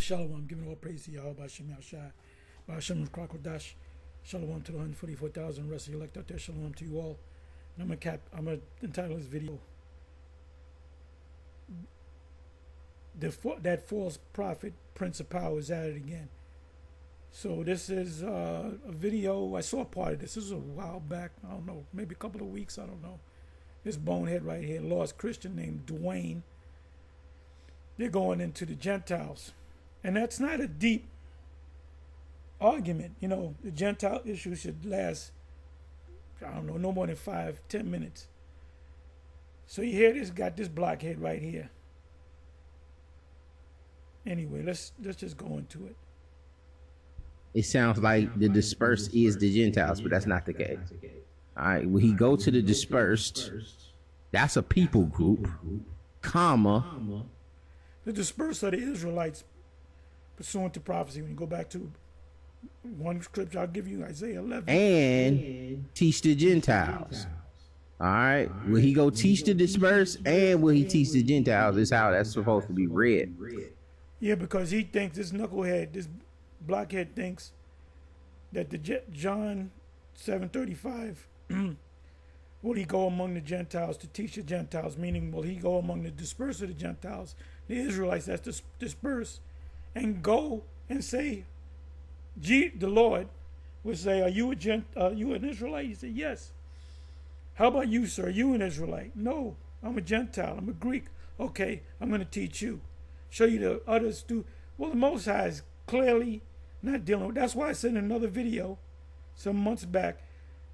Shalom, giving all praise to Yahweh, Ba'ashem Yahshai, Ba'ashem Krakodash. Shalom to the 144,000 rest of you elect out there. Shalom to you all. And I'm gonna entitle this video that false prophet Prince of Power is at it again. So this is a video. I saw part of this. This was a while back. I don't know, maybe a couple of weeks. I don't know. This bonehead right here, lost Christian named Dwayne. They're going into the Gentiles, and that's not a deep argument. You know, the Gentile issue should last, I don't know, no more than 5-10 minutes. So you hear this, got this blockhead right here. Anyway, let's just go into it. It sounds like the dispersed is the Gentiles, but that's not the case. All right, when he go to the dispersed, that's a people group, comma. The dispersed are the Israelites pursuant to prophecy. When you go back to one scripture, I'll give you Isaiah 11. And teach the Gentiles. All right, will he go teach the dispersed and will he teach the Gentiles? Is how that's supposed to be read. Yeah, because he thinks, this knucklehead, this blockhead thinks that the John 7:35, will he go among the Gentiles to teach the Gentiles? Meaning, will he go among the dispersed of the Gentiles, the Israelites that's dispersed, and go and say, the Lord would say, are you an Israelite? He said, yes. How about you, sir? Are you an Israelite? No, I'm a Gentile. I'm a Greek. Okay, I'm going to teach you. Show you the others do. Well, the Most High is clearly not dealing with. That's why I said in another video some months back,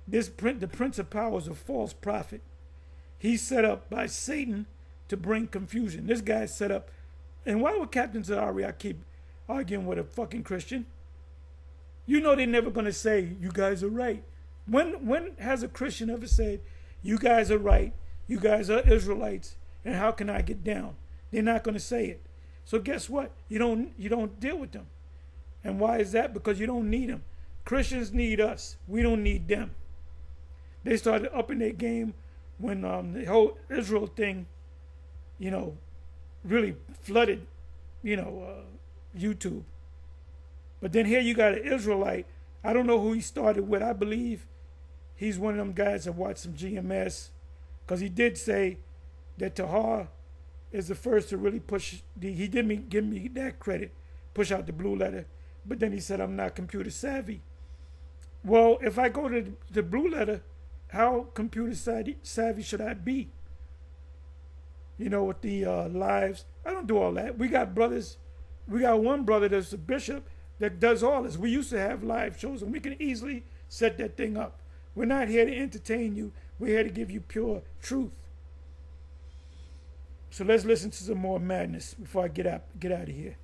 the Prince of Power is a false prophet. He's set up by Satan to bring confusion. This guy's set up. And why would Captain Zahari, I keep arguing with a fucking Christian? You know they're never going to say, you guys are right. When has a Christian ever said, you guys are right, you guys are Israelites, and how can I get down? They're not going to say it. So guess what? You don't deal with them. And why is that? Because you don't need them. Christians need us. We don't need them. They started upping their game when the whole Israel thing, really flooded, YouTube. But then here you got an Israelite. I don't know who he started with. I believe he's one of them guys that watched some GMS, because he did say that Tahar is the first to really push. He didn't give me that credit, push out the blue letter. But then he said, I'm not computer savvy. Well, if I go to the blue letter, how computer savvy should I be? With the lives. I don't do all that. We got brothers. We got one brother that's a bishop that does all this. We used to have live shows, and we can easily set that thing up. We're not here to entertain you. We're here to give you pure truth. So let's listen to some more madness before I get out of here.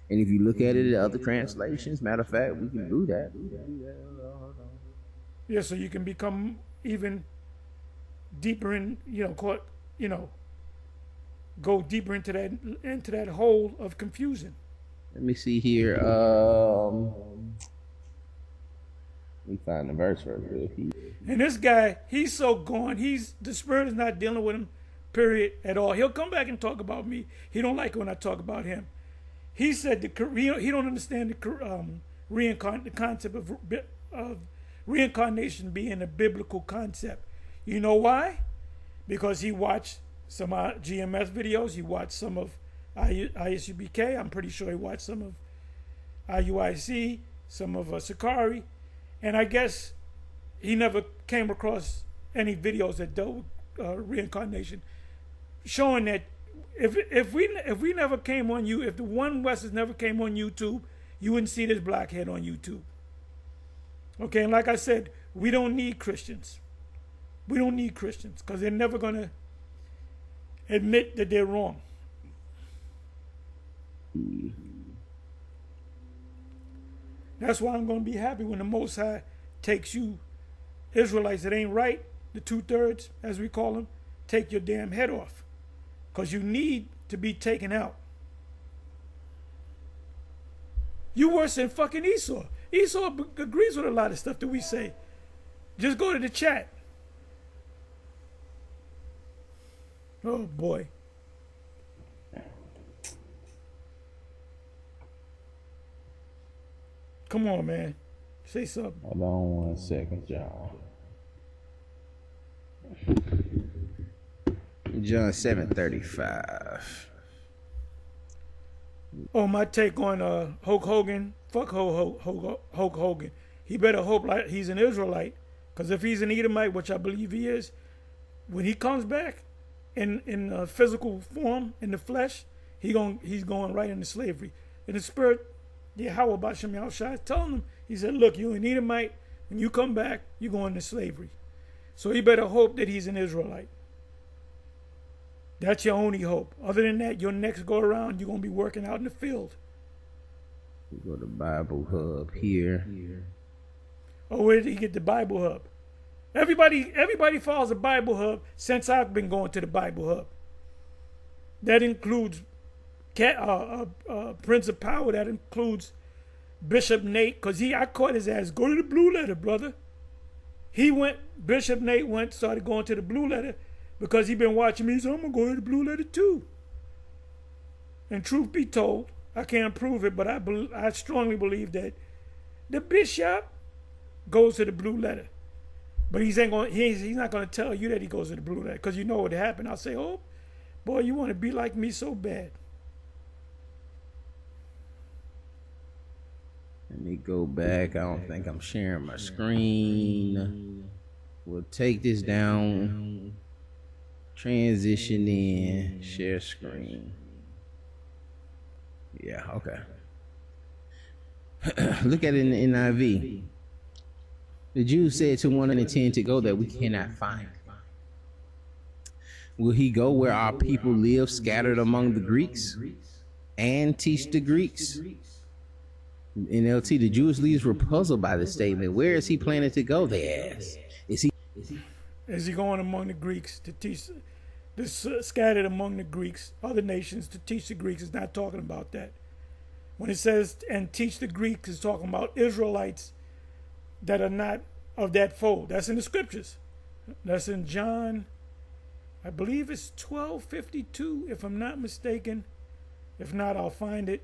And if you look at it in other translations, matter of fact, we can do that. Yeah, so you can become even deeper in, go deeper into that hole of confusion. Let me see here. Let me find the verse real quick. And this guy, he's so gone. The Spirit is not dealing with him, period, at all. He'll come back and talk about me. He don't like it when I talk about him. He said he don't understand the concept of reincarnation being a biblical concept. You know why? Because he watched some GMS videos. He watched some of ISUBK. I'm pretty sure he watched some of IUIC, some of Sakari. And I guess he never came across any videos that dealt with reincarnation, showing that if we never came on you, if the One Westers never came on YouTube, you wouldn't see this blackhead on YouTube. Okay, and like I said, we don't need Christians. We don't need Christians because they're never going to admit that they're wrong. That's why I'm going to be happy when the Most High takes you Israelites that ain't right, the 2/3, as we call them, take your damn head off. Because you need to be taken out. You worse than fucking Esau. Esau agrees with a lot of stuff that we say. Just go to the chat. Oh boy. Come on, man. Say something. Hold on 1 second, John. John 7:35. Oh, my take on Hulk Hogan. Fuck Hulk Hogan. He better hope like he's an Israelite, because if he's an Edomite, which I believe he is, when he comes back in physical form in the flesh, he's going right into slavery. In the spirit, Yahweh Bashem Yahushua is telling him. He said, "Look, you an Edomite. When you come back, you're going into slavery. So he better hope that he's an Israelite. That's your only hope. Other than that, your next go around, you're going to be working out in the field." We go to Bible Hub here. Oh, where did he get the Bible Hub? Everybody follows the Bible Hub since I've been going to the Bible Hub. That includes Prince of Power. That includes Bishop Nate, because I caught his ass. Go to the Blue Letter, brother. Bishop Nate started going to the Blue Letter because he been watching me, so I'm going to go to the Blue Letter too. And truth be told, I can't prove it, but I strongly believe that the bishop goes to the Blue Letter. But he's not going to tell you that he goes to the Blue Letter, because you know what happened. I'll say, "Oh, boy, you want to be like me so bad." Let me go back. I don't think I'm sharing my screen. We'll take this down. Transition in. Share screen. Yeah, okay. Look at it in the NIV. The Jews said to 110 to go that we cannot find. Will he go where our people live, scattered among the Greeks, and teach the Greeks? NLT, the Jewish leaders were puzzled by the statement. Where is he planning to go, they asked. Is he going among the Greeks to teach, scattered among the Greeks, other nations to teach the Greeks? It's not talking about that. When it says, and teach the Greeks, it's talking about Israelites that are not of that fold. That's in the scriptures. That's in John, I believe it's 12:52, if I'm not mistaken. If not, I'll find it.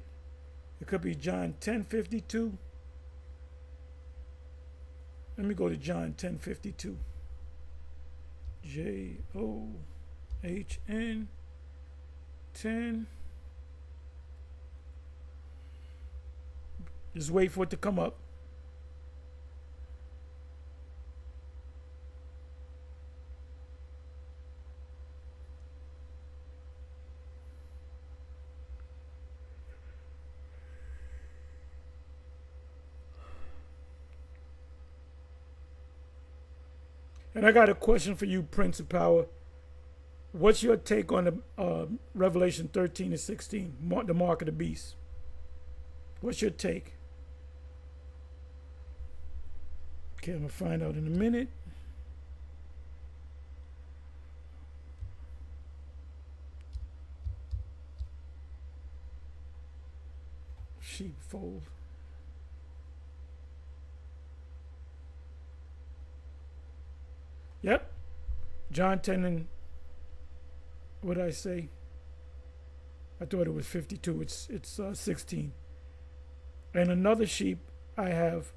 It could be John 10:52. Let me go to John 10:52. JOHN 10. Just wait for it to come up. And I got a question for you, Prince of Power. What's your take on the Revelation 13 and 16, the mark of the beast? What's your take? Okay, I'm going to find out in a minute. Sheepfold. Yep. John 10 and what did I say? I thought it was 52. It's 16. And another sheep I have,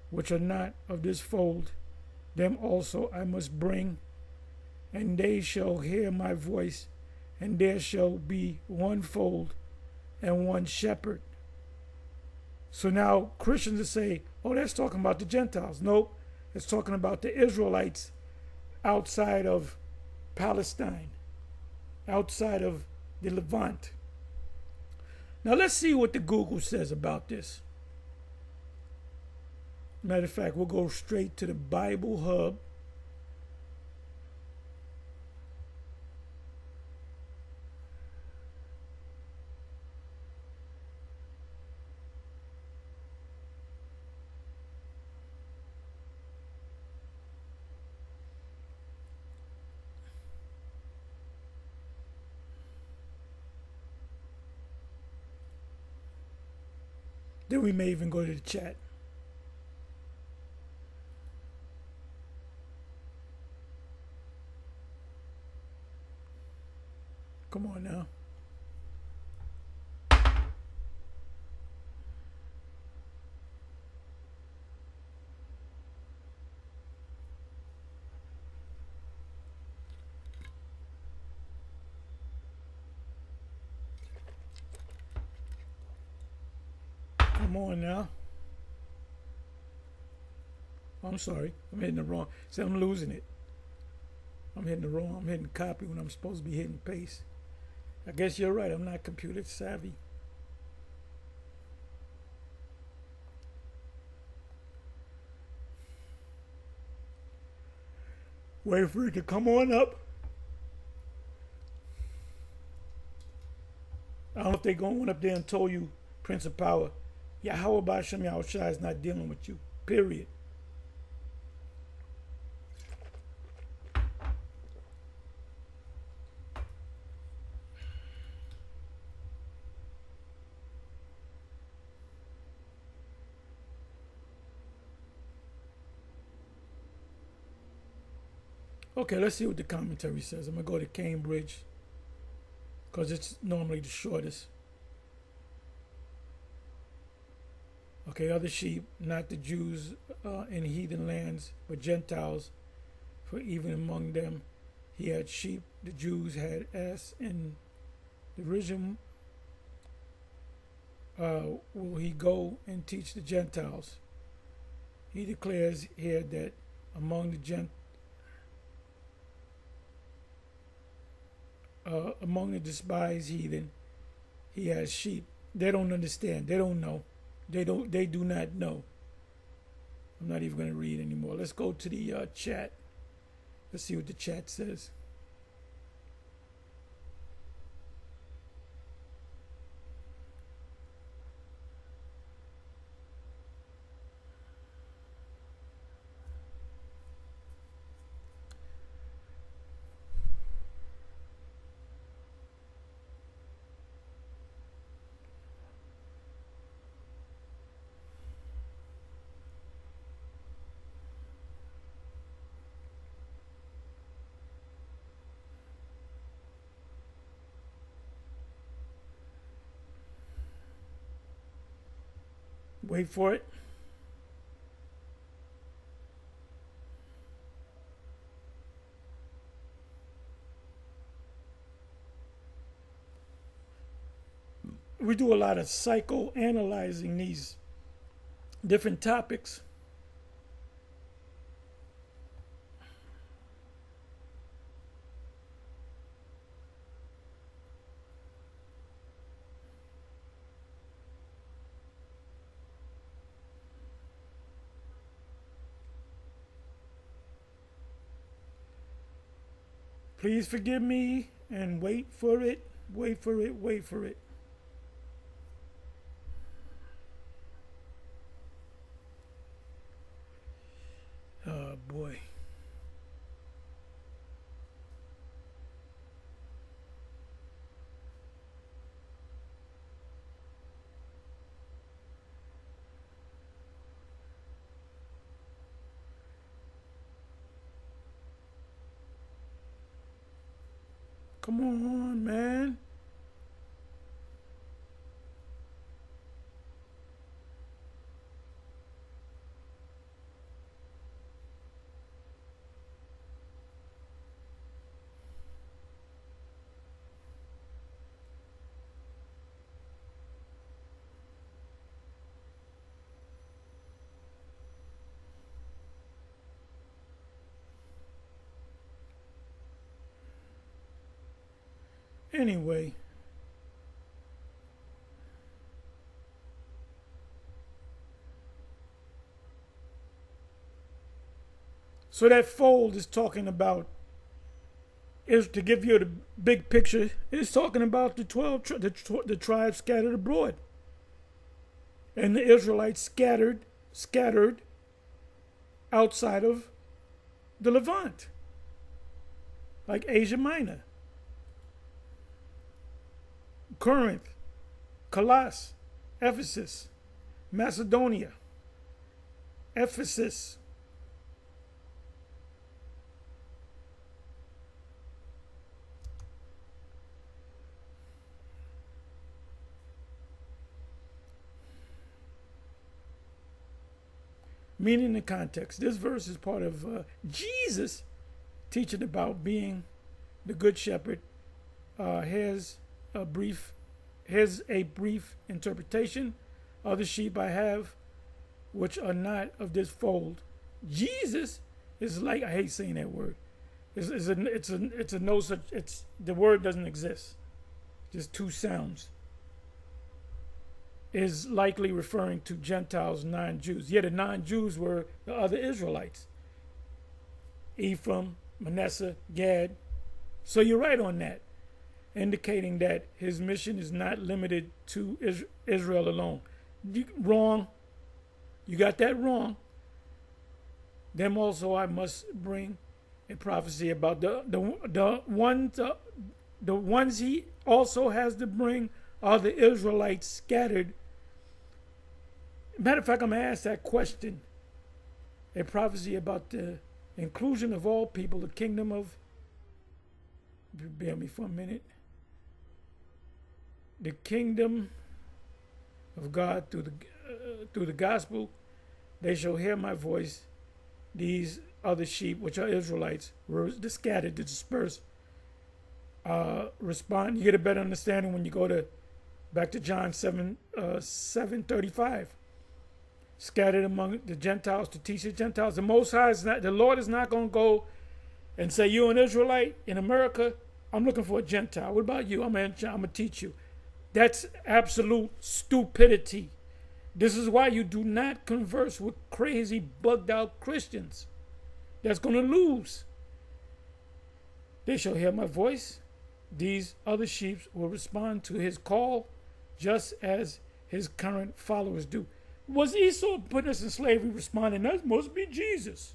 which are not of this fold, them also I must bring, and they shall hear my voice, and there shall be one fold and one shepherd. So now Christians will say, "Oh, that's talking about the Gentiles." Nope, it's talking about the Israelites outside of Palestine, outside of the Levant. Now let's see what the Google says about this. Matter of fact, we'll go straight to the Bible Hub. Then we may even go to the chat. Come on now. Come on now. I'm sorry. I'm hitting the wrong. See, I'm losing it. I'm hitting the wrong. I'm hitting copy when I'm supposed to be hitting paste. I guess you're right. I'm not computer savvy. Wait for it to come on up. I don't know if they're going up there and told you, Prince of Power, Yahweh Bashem Yahushua is not dealing with you. Period. Okay, let's see what the commentary says. I'm going to go to Cambridge because it's normally the shortest. Okay, other sheep, not the Jews in heathen lands, but Gentiles, for even among them he had sheep. The Jews had ass in derision. Will he go and teach the Gentiles? He declares here that among the despised heathen, he has sheep. They don't understand. They don't know. They do not know. I'm not even going to read anymore. Let's go to the chat. Let's see what the chat says. Wait for it. We do a lot of psychoanalyzing these different topics. Please forgive me and wait for it, wait for it, wait for it. Oh boy. Come on, man. Anyway. So that fold is talking about, is to give you the big picture, it's talking about the 12 the tribes scattered abroad. And the Israelites scattered outside of the Levant, like Asia Minor, Corinth, Colossus, Ephesus, Macedonia, Ephesus. Meaning the context. This verse is part of Jesus teaching about being the good shepherd. Here's a brief interpretation other sheep I have, which are not of this fold. Jesus is like, I hate saying that word. It's a no such, it's, the word doesn't exist. Just two sounds. Is likely referring to Gentiles, non-Jews. Yeah, the non-Jews were the other Israelites. Ephraim, Manasseh, Gad. So you're right on that, indicating that his mission is not limited to Israel alone. Wrong. You got that wrong. Them also I must bring a prophecy about the ones he also has to bring are the Israelites scattered. Matter of fact, I'm going to ask that question. A prophecy about the inclusion of all people, the kingdom of, bear me for a minute, the kingdom of God through the gospel. They shall hear my voice. These other sheep, which are Israelites, were scattered, dispersed, respond. You get a better understanding when you go back to John 7:35. Scattered among the Gentiles to teach the Gentiles. The Most High is not, the Lord is not going to go and say, you're an Israelite in America, I'm looking for a Gentile. What about you? I'm going to teach you. That's absolute stupidity. This is why you do not converse with crazy, bugged out Christians. That's going to lose. They shall hear my voice. These other sheep will respond to his call just as his current followers do. Was Esau putting us in slavery responding, that must be Jesus?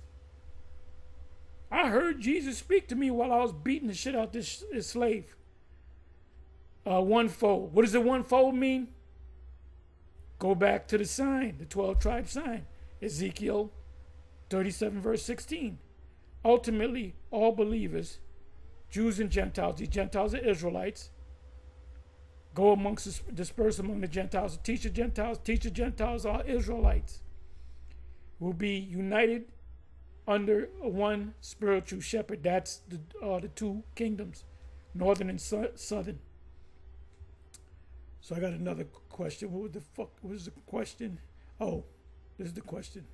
I heard Jesus speak to me while I was beating the shit out this slave. One-fold. What does the one-fold mean? Go back to the sign, the 12-tribe sign. Ezekiel 37, verse 16. Ultimately, all believers, Jews and Gentiles, these Gentiles are Israelites, go amongst, disperse among the Gentiles, teach the Gentiles are Israelites, will be united under one spiritual shepherd. That's the two kingdoms, northern and southern. So I got another question. What was the question? Oh, this is the question.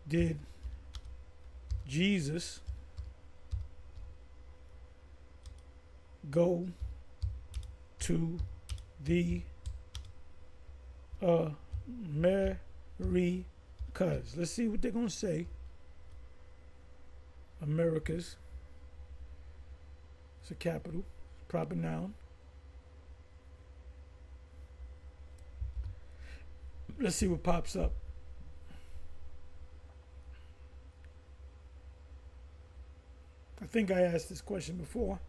Did Jesus go to the Americas? Let's see what they're going to say. Americas. It's a capital, proper noun. Let's see what pops up. I think I asked this question before.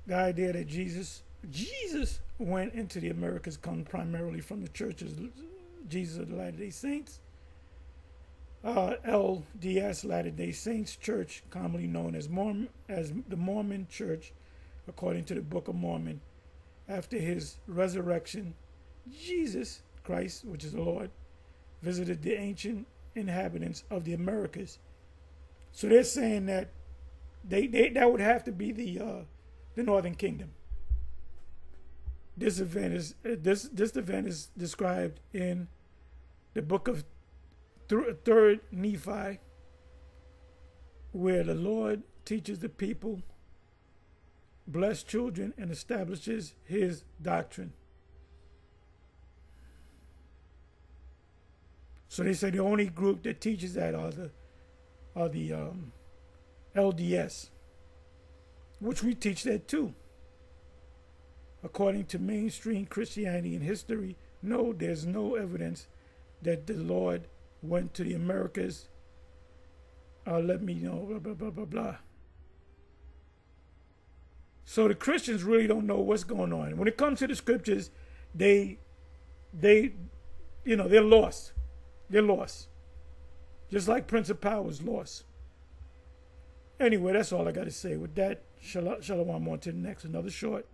The idea that Jesus went into the Americas comes primarily from the churches, Jesus of the Latter-day Saints, LDS, Latter-day Saints Church, commonly known as the Mormon Church, according to the Book of Mormon. After his resurrection, Jesus Christ, which is the Lord, visited the ancient inhabitants of the Americas. So they're saying that that would have to be the Northern Kingdom. This event is described in the book of 3rd Nephi, where the Lord teaches the people, bless children, and establishes his doctrine. So they say the only group that teaches that are the LDS, which we teach that too. According to mainstream Christianity and history, no, there's no evidence that the Lord went to the Americas. Let me know, blah, blah, blah, blah, blah. So the Christians really don't know what's going on. When it comes to the scriptures, they're lost. They're lost. Just like Prince of Power was lost. Anyway, that's all I got to say. With that, shalom, on to the next. Another short.